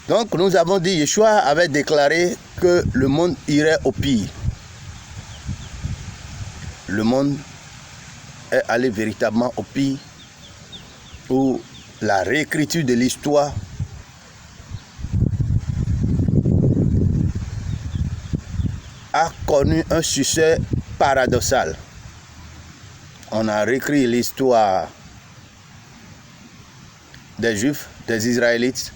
Donc nous avons dit, Yeshua avait déclaré que le monde irait au pire. Le monde est allé véritablement au pire, où la réécriture de l'histoire a connu un succès paradoxal. On a réécrit l'histoire des Juifs, des Israélites.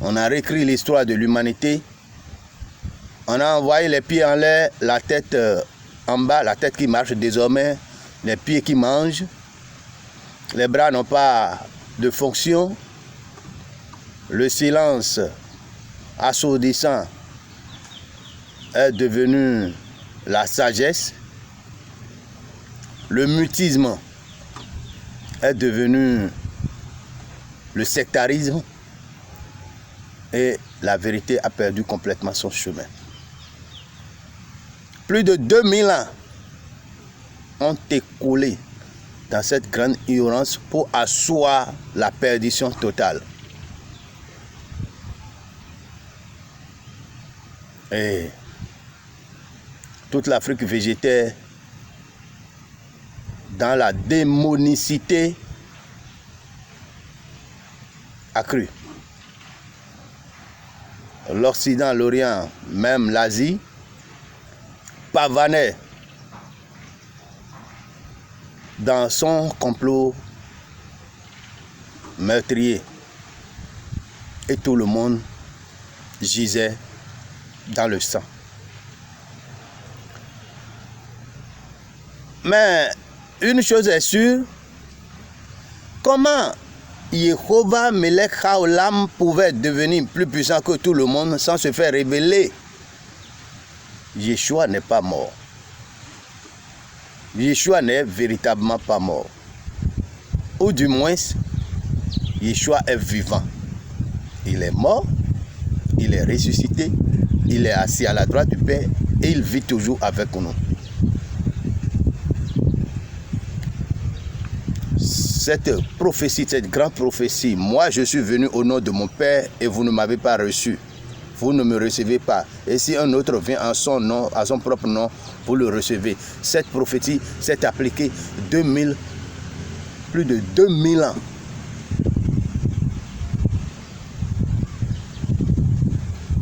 On a réécrit l'histoire de l'humanité. On a envoyé les pieds en l'air, la tête en bas, la tête qui marche désormais, les pieds qui mangent. Les bras n'ont pas de fonction. Le silence assourdissant est devenu la sagesse. Le mutisme est devenu le sectarisme. Et la vérité a perdu complètement son chemin. Plus de 2000 ans ont écoulé dans cette grande ignorance pour asseoir la perdition totale. Et toute l'Afrique végétaire dans la démonicité accrue. L'Occident, l'Orient, même l'Asie, pavanait dans son complot meurtrier. Et tout le monde gisait dans le sang. Mais une chose est sûre, comment Yehovah Melech Haolam pouvait devenir plus puissant que tout le monde sans se faire révéler? Yeshua n'est pas mort. Yeshua n'est véritablement pas mort. Ou du moins, Yeshua est vivant. Il est mort, il est ressuscité, il est assis à la droite du Père et il vit toujours avec nous. Cette prophétie, cette grande prophétie, moi je suis venu au nom de mon Père et vous ne m'avez pas reçu. Vous ne me recevez pas. Et si un autre vient en son nom, à son propre nom, vous le recevez. Cette prophétie s'est appliquée plus de 2000 ans.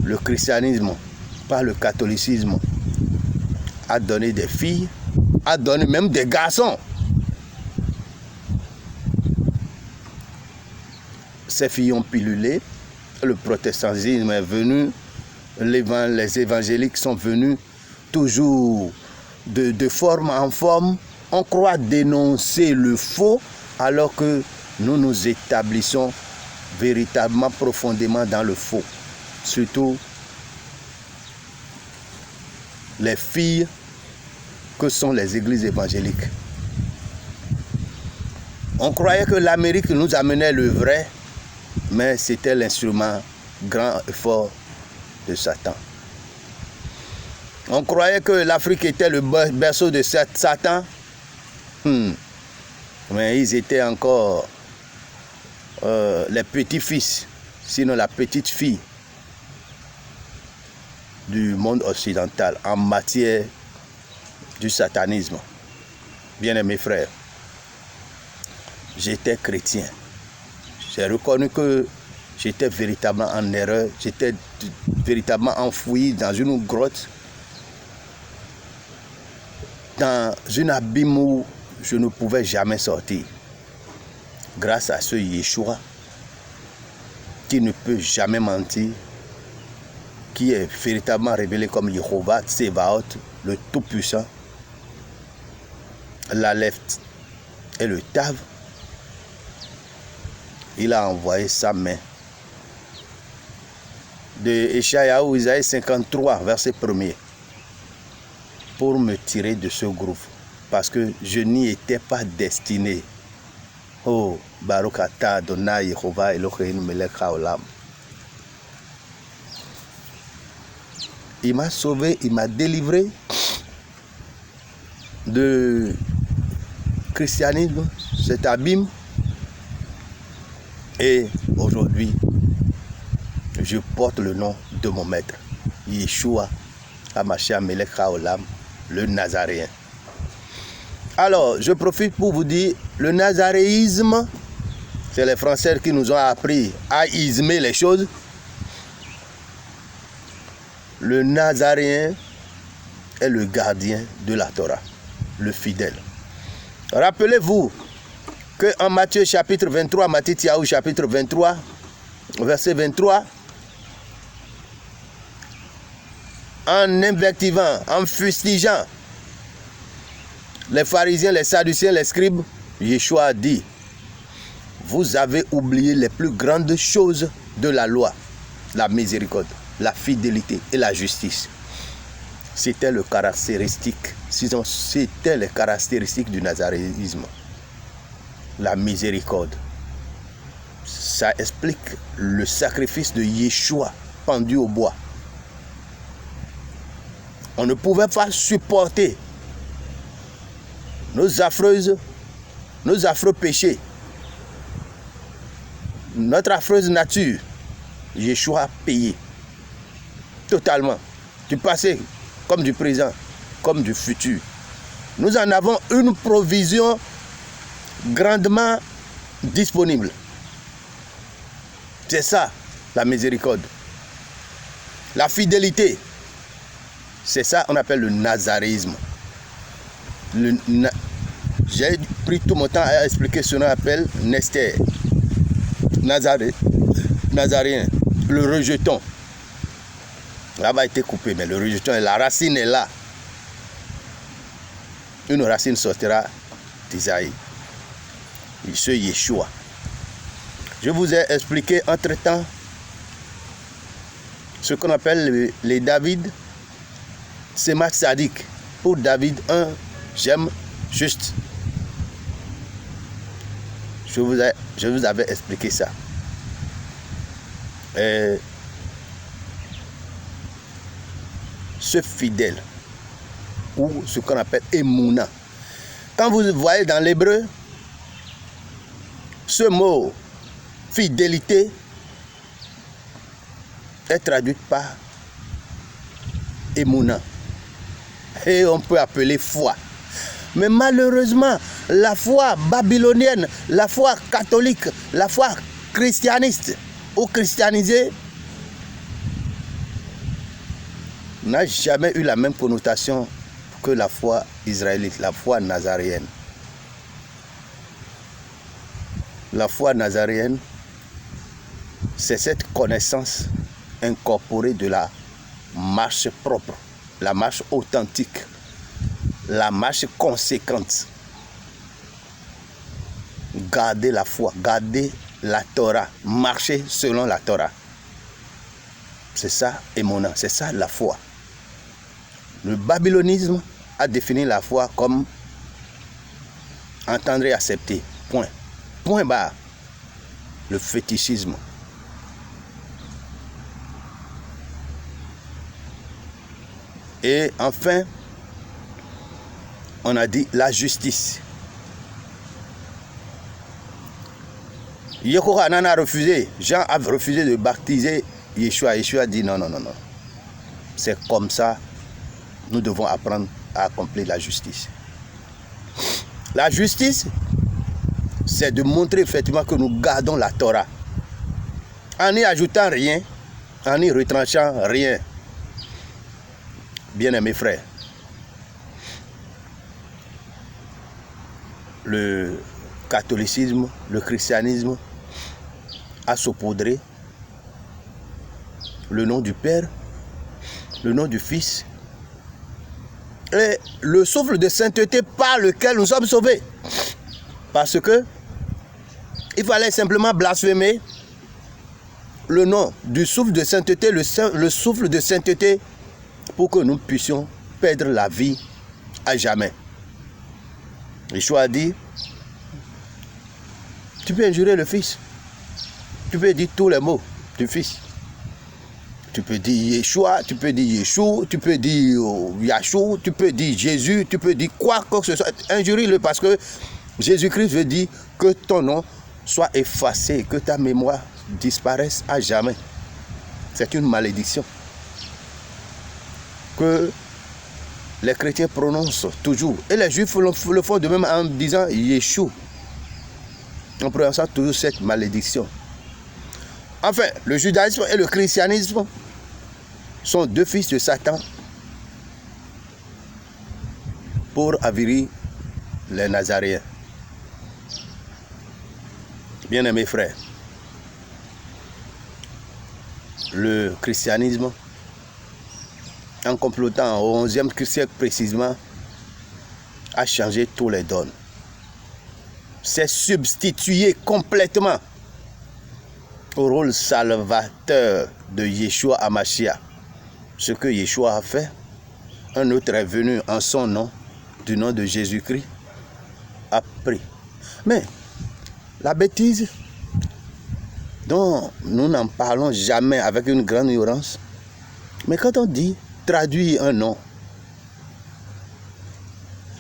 Le christianisme, par le catholicisme, a donné des filles, a donné même des garçons. Ces filles ont pilulé, le protestantisme est venu, les évangéliques sont venus toujours de forme en forme. On croit dénoncer le faux alors que nous nous établissons véritablement profondément dans le faux. Surtout les filles que sont les églises évangéliques. On croyait que l'Amérique nous amenait le vrai, mais c'était l'instrument grand et fort de Satan. On croyait que l'Afrique était le berceau de Satan, mais ils étaient encore les petits-fils, sinon la petite fille du monde occidental en matière du satanisme. Bien-aimés frères, j'étais chrétien. J'ai reconnu que j'étais véritablement en erreur, j'étais véritablement enfoui dans une grotte, dans un abîme où je ne pouvais jamais sortir. Grâce à ce Yeshua, qui ne peut jamais mentir, qui est véritablement révélé comme Yehovah Tsevaot, le Tout-Puissant, l'Aleph et le Tav, il a envoyé sa main. De Échaïaou, Isaïe 53, verset 1er, pour me tirer de ce groupe, parce que je n'y étais pas destiné. Oh, Baruch Atah Adonai Yehovah Eloheinu Melech Haolam. Il m'a sauvé, il m'a délivré de christianisme, cet abîme. Et aujourd'hui, je je porte le nom de mon maître, Yeshua HaMashiach Melech HaOlam, le Nazaréen. Alors, je profite pour vous dire, le nazaréisme, c'est les Français qui nous ont appris à ismer les choses. Le Nazaréen est le gardien de la Torah, le fidèle. Rappelez-vous qu'en Matthieu chapitre 23, Matthieu Tiaou chapitre 23, verset 23, en invectivant, en fustigeant les pharisiens, les sadducéens, les scribes, Yeshua a dit, vous avez oublié les plus grandes choses de la loi, la miséricorde, la fidélité et la justice. C'était le caractéristique, sinon c'était les caractéristiques du nazaréisme. La miséricorde. Ça explique le sacrifice de Yeshua pendu au bois. On ne pouvait pas supporter nos affreux péchés, notre affreuse nature. Yeshua a payé totalement, du passé comme du présent, comme du futur. Nous en avons une provision grandement disponible. C'est ça, la miséricorde. La fidélité, c'est ça qu'on appelle le nazaréisme. J'ai pris tout mon temps à expliquer ce qu'on appelle Nester, Nazaréen, le rejeton. Là-bas a été coupé, mais le rejeton, la racine est là. Une racine sortira d'Isaïe. Ce Yeshua. Je vous ai expliqué entre-temps ce qu'on appelle les David, c'est Mat Sadik. Pour David 1, j'aime juste. Je vous avais expliqué ça. Ce fidèle, ou ce qu'on appelle Emouna. Quand vous voyez dans l'hébreu, ce mot fidélité est traduit par Emouna. Et on peut appeler foi. Mais malheureusement, la foi babylonienne, la foi catholique, la foi christianiste ou christianisée n'a jamais eu la même connotation que la foi israélite, la foi nazaréenne. La foi nazaréenne, c'est cette connaissance incorporée de la marche propre, la marche authentique, la marche conséquente. Garder la foi, garder la Torah, marcher selon la Torah. C'est ça, Emouna, c'est ça la foi. Le babylonisme a défini la foi comme entendre et accepter. Point. Point barre. Le fétichisme. Et enfin, on a dit la justice. Yehohanan a refusé, Jean a refusé de baptiser Yeshua. Yeshua a dit non, non, non, non. C'est comme ça, nous devons apprendre à accomplir la justice. La justice, c'est de montrer effectivement que nous gardons la Torah. En n'y ajoutant rien, en n'y retranchant rien. Bien-aimés frères, le catholicisme, le christianisme a saupoudré le nom du Père, le nom du Fils et le souffle de sainteté par lequel nous sommes sauvés. Parce que il fallait simplement blasphémer le nom du souffle de sainteté, le souffle de sainteté, pour que nous puissions perdre la vie à jamais. Yeshua a dit, tu peux injurer le Fils, tu peux dire tous les mots du Fils. Tu peux dire Yeshua, tu peux dire Yeshua, tu peux dire Yahshua, tu peux dire Jésus, tu peux dire quoi que ce soit. Injurie-le parce que Jésus-Christ veut dire que ton nom soit effacé, que ta mémoire disparaisse à jamais. C'est une malédiction que les chrétiens prononcent toujours. Et les juifs le font de même en disant Yeshua. En prononçant toujours cette malédiction. Enfin, le judaïsme et le christianisme sont deux fils de Satan pour avirer les Nazaréens. Bien-aimés frères, le christianisme, en complotant au XIe siècle précisément, a changé tous les donnes. C'est substitué complètement au rôle salvateur de Yeshua Hamashiach. Ce que Yeshua a fait, un autre est venu en son nom, du nom de Jésus-Christ, a pris. Mais la bêtise dont nous n'en parlons jamais avec une grande ignorance, mais quand on dit traduire un nom,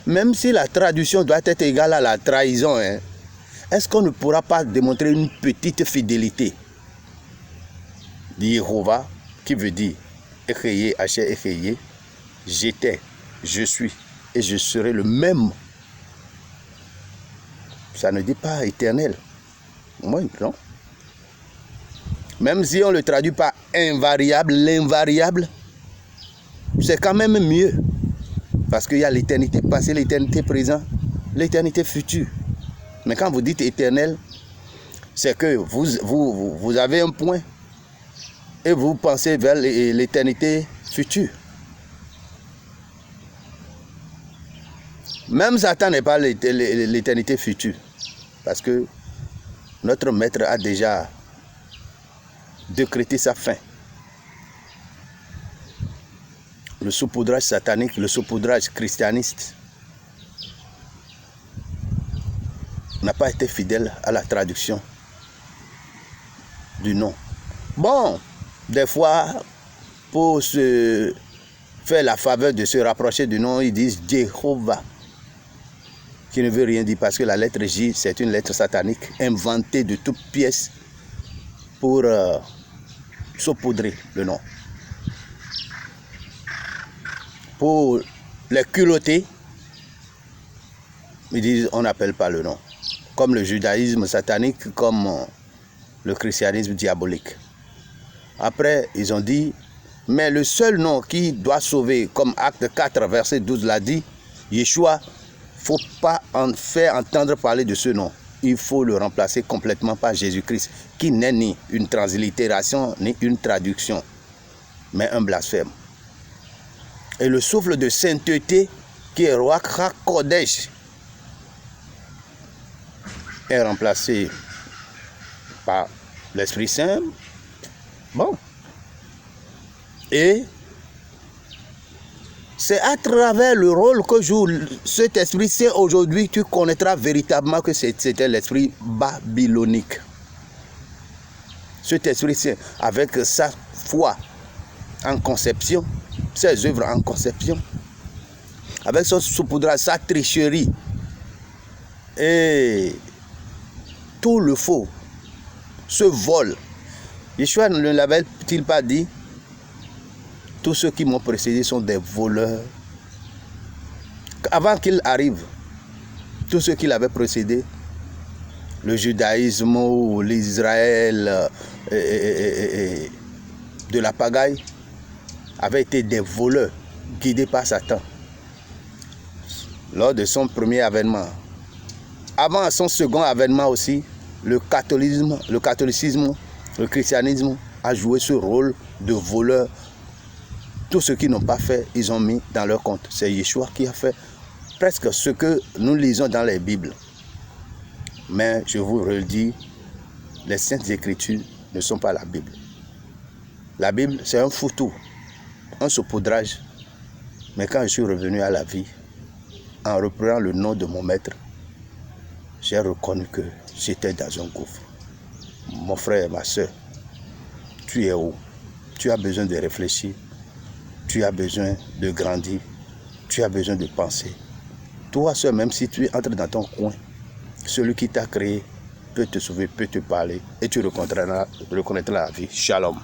même si la traduction doit être égale à la trahison, est-ce qu'on ne pourra pas démontrer une petite fidélité? Jéhovah, qui veut dire Echeye, Haché, Echeye, j'étais, je suis et je serai le même. Ça ne dit pas éternel. Moi, non. Même si on le traduit par invariable, l'invariable, c'est quand même mieux. Parce qu'il y a l'éternité passée, l'éternité présente, l'éternité future. Mais quand vous dites éternel, c'est que vous avez un point et vous pensez vers l'éternité future. Même Satan n'est pas l'éternité future. Parce que notre maître a déjà décrété sa fin. Le saupoudrage satanique, le saupoudrage christianiste n'a pas été fidèle à la traduction du nom. Bon, des fois, pour se faire la faveur de se rapprocher du nom, ils disent Jéhovah, qui ne veut rien dire parce que la lettre J, c'est une lettre satanique inventée de toutes pièces pour saupoudrer le nom. Pour les culottés, ils disent on n'appelle pas le nom. Comme le judaïsme satanique, comme le christianisme diabolique. Après, ils ont dit, mais le seul nom qui doit sauver, comme Acte 4, verset 12 l'a dit, Yeshua, il ne faut pas en faire entendre parler de ce nom. Il faut le remplacer complètement par Jésus-Christ, qui n'est ni une translittération, ni une traduction, mais un blasphème. Et le souffle de sainteté, qui est Ruach HaKodesh, est remplacé par l'Esprit Saint. Bon. Et c'est à travers le rôle que joue cet Esprit Saint aujourd'hui, tu connaîtras véritablement que c'était l'Esprit babylonique. Cet Esprit Saint, avec sa foi en conception, ses œuvres en conception, avec son saupoudrage, sa tricherie et tout le faux, ce vol. Yeshua ne l'avait-il pas dit? Tous ceux qui m'ont précédé sont des voleurs. Avant qu'il arrive, tous ceux qui l'avaient précédé, le judaïsme ou l'Israël de la pagaille, avaient été des voleurs guidés par Satan lors de son premier avènement. Avant son second avènement aussi, le catholicisme, le christianisme a joué ce rôle de voleur. Tout ce qu'ils n'ont pas fait, ils ont mis dans leur compte. C'est Yeshua qui a fait presque ce que nous lisons dans les Bibles. Mais je vous le dis, les Saintes Écritures ne sont pas la Bible. La Bible, c'est un foutou, un saupoudrage. Mais quand je suis revenu à la vie, en reprenant le nom de mon maître, j'ai reconnu que j'étais dans un gouffre. Mon frère, ma soeur, tu es où? Tu as besoin de réfléchir. Tu as besoin de grandir. Tu as besoin de penser. Toi seul, même si tu entres dans ton coin, celui qui t'a créé peut te sauver, peut te parler et tu reconnaîtras la vie. Shalom.